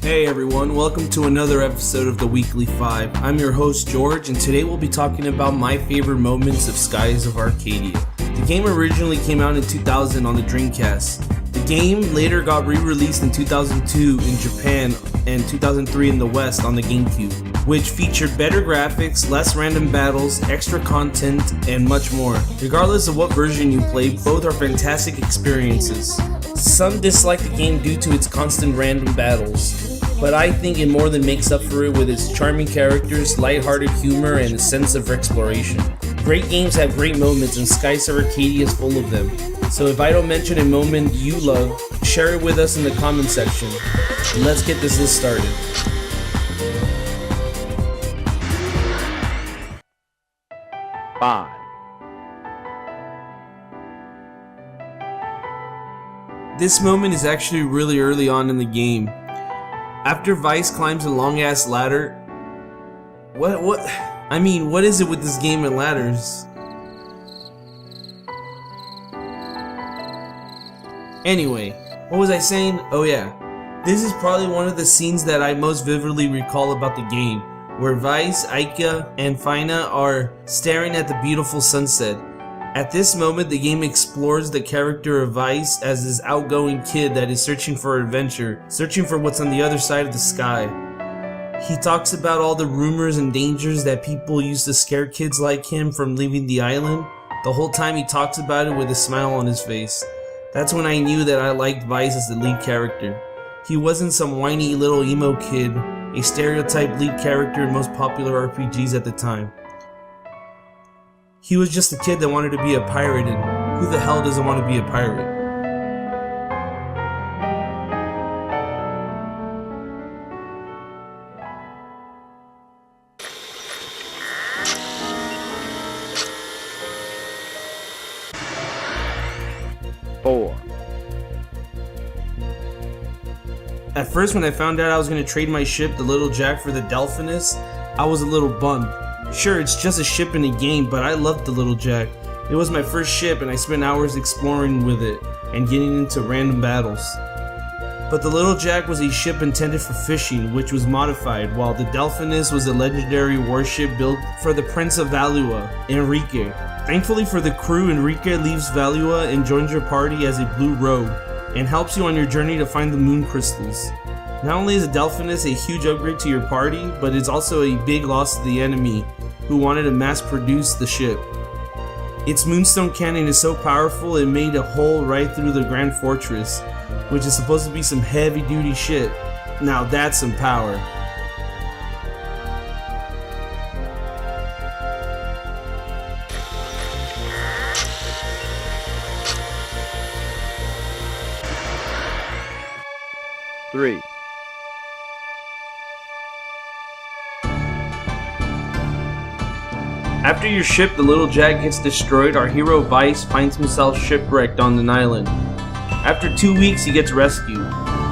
Hey everyone, welcome to another episode of the Weekly 5. I'm your host George, and today we'll be talking about my favorite moments of Skies of Arcadia. The game originally came out in 2000 on the Dreamcast. The game later got re-released in 2002 in Japan and 2003 in the West on the Gamecube, which featured better graphics, less random battles, extra content, and much more. Regardless of what version you play, both are fantastic experiences. Some dislike the game due to its constant random battles, but I think it more than makes up for it with its charming characters, lighthearted humor, and a sense of exploration. Great games have great moments, and Skies of Arcadia is full of them. So if I don't mention a moment you love, share it with us in the comment section. Let's get this list started. Five. This moment is actually really early on in the game. After Vice climbs a long ass ladder. What is it with this game and ladders? Anyway, what was I saying? Oh yeah. This is probably one of the scenes that I most vividly recall about the game, where Vice, Aika, and Fina are staring at the beautiful sunset. At this moment, the game explores the character of Vice as this outgoing kid that is searching for adventure, searching for what's on the other side of the sky. He talks about all the rumors and dangers that people use to scare kids like him from leaving the island. The whole time he talks about it with a smile on his face. That's when I knew that I liked Vice as the lead character. He wasn't some whiny little emo kid, a stereotype lead character in most popular RPGs at the time. He was just a kid that wanted to be a pirate, and who the hell doesn't want to be a pirate? Four. At first, when I found out I was going to trade my ship, the Little Jack, for the Delphinus, I was a little bummed. Sure, it's just a ship in a game, but I loved the Little Jack. It was my first ship, and I spent hours exploring with it and getting into random battles. But the Little Jack was a ship intended for fishing, which was modified, while the Delphinus was a legendary warship built for the Prince of Valua, Enrique. Thankfully for the crew, Enrique leaves Valua and joins your party as a blue rogue, and helps you on your journey to find the moon crystals. Not only is the Delphinus a huge upgrade to your party, but it's also a big loss to the enemy, who wanted to mass produce the ship. Its moonstone cannon is so powerful it made a hole right through the Grand Fortress, which is supposed to be some heavy duty shit. Now that's some power. Three. After your ship, the Little Jack, gets destroyed, our hero Vice finds himself shipwrecked on an island. After 2 weeks, he gets rescued.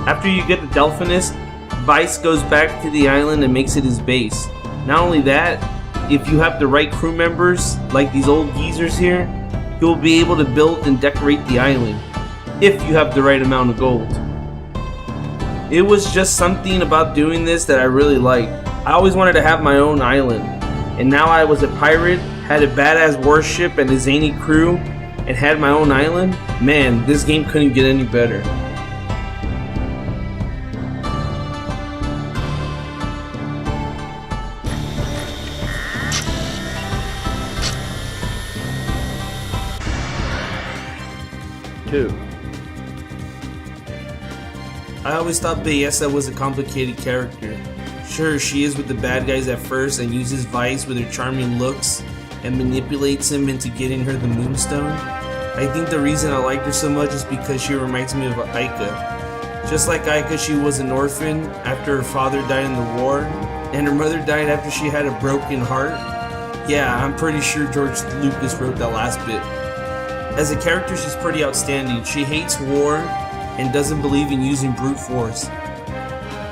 After you get the Delphinus, Vice goes back to the island and makes it his base. Not only that, if you have the right crew members, like these old geezers here, you'll be able to build and decorate the island, if you have the right amount of gold. It was just something about doing this that I really liked. I always wanted to have my own island. And now I was a pirate, had a badass warship and a zany crew, and had my own island. Man, this game couldn't get any better. Two. I always thought Belleza was a complicated character. Sure, she is with the bad guys at first and uses Vice with her charming looks and manipulates him into getting her the Moonstone. I think the reason I liked her so much is because she reminds me of Aika. Just like Aika, she was an orphan after her father died in the war, and her mother died after she had a broken heart. Yeah, I'm pretty sure George Lucas wrote that last bit. As a character, she's pretty outstanding. She hates war and doesn't believe in using brute force.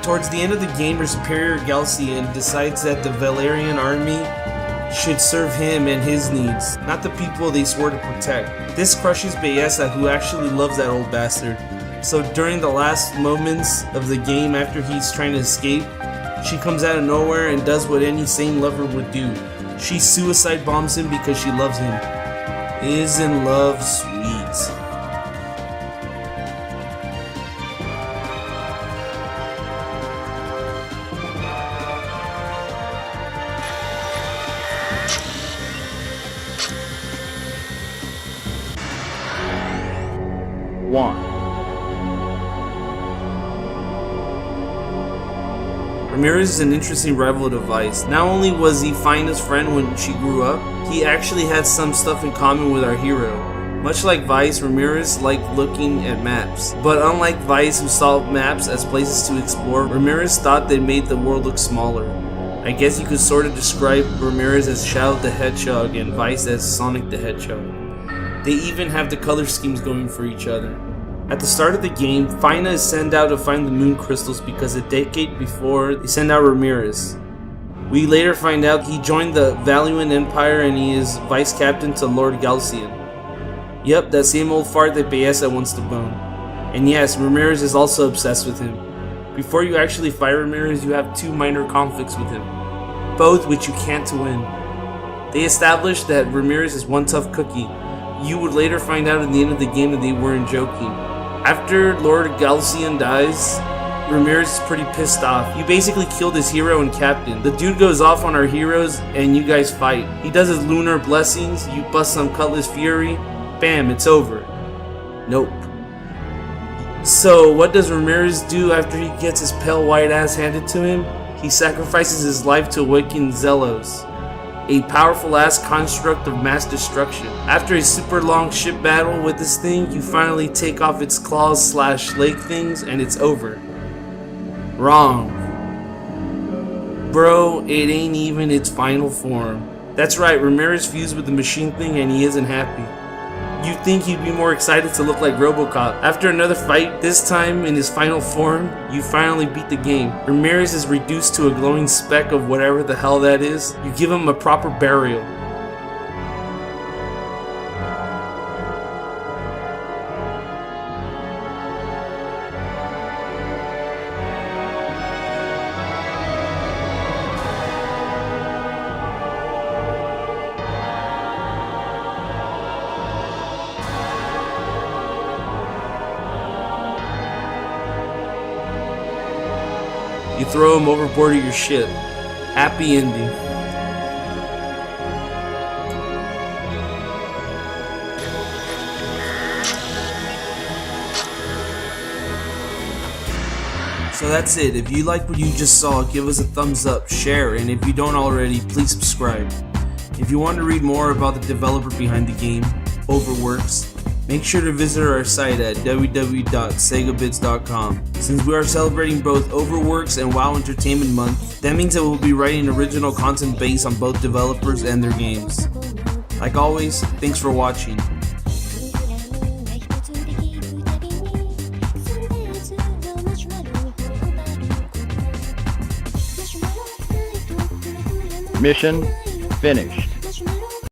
Towards the end of the game, her superior Galcian decides that the Valerian army should serve him and his needs, not the people they swore to protect. This crushes Belleza, who actually loves that old bastard. So during the last moments of the game after he's trying to escape, she comes out of nowhere and does what any sane lover would do. She suicide bombs him because she loves him. Isn't love sweet? One. Ramirez is an interesting rival to Vice. Not only was he Fina's friend when she grew up, he actually had some stuff in common with our hero. Much like Vice, Ramirez liked looking at maps. But unlike Vice, who saw maps as places to explore, Ramirez thought they made the world look smaller. I guess you could sort of describe Ramirez as Shadow the Hedgehog and Vice as Sonic the Hedgehog. They even have the color schemes going for each other. At the start of the game, Fina is sent out to find the moon crystals because a decade before, they send out Ramirez. We later find out he joined the Valuan Empire and he is vice captain to Lord Galcian. Yep, that same old fart that Bayesa wants to bone. And yes, Ramirez is also obsessed with him. Before you actually fight Ramirez, you have two minor conflicts with him, both which you can't win. They establish that Ramirez is one tough cookie. You would later find out at the end of the game that they weren't joking. After Lord Galcian dies, Ramirez is pretty pissed off. You basically killed his hero and captain. The dude goes off on our heroes and you guys fight. He does his lunar blessings, you bust some Cutlass Fury, bam, it's over. Nope. So what does Ramirez do after he gets his pale white ass handed to him? He sacrifices his life to awaken Zelos, a powerful ass construct of mass destruction. After a super long ship battle with this thing, you finally take off its claws / leg things and it's over. Wrong. Bro, it ain't even its final form. That's right, Ramirez fused with the machine thing and he isn't happy. You'd think he'd be more excited to look like Robocop. After another fight, this time in his final form, you finally beat the game. Ramirez is reduced to a glowing speck of whatever the hell that is. You give him a proper burial. You throw him overboard of your ship. Happy ending. So that's it. If you like what you just saw, give us a thumbs up, share, and if you don't already, please subscribe. If you want to read more about the developer behind the game, Overworks, make sure to visit our site at www.segabits.com. Since we are celebrating both Overworks and WoW Entertainment Month, that means that we'll be writing original content based on both developers and their games. Like always, thanks for watching. Mission finished.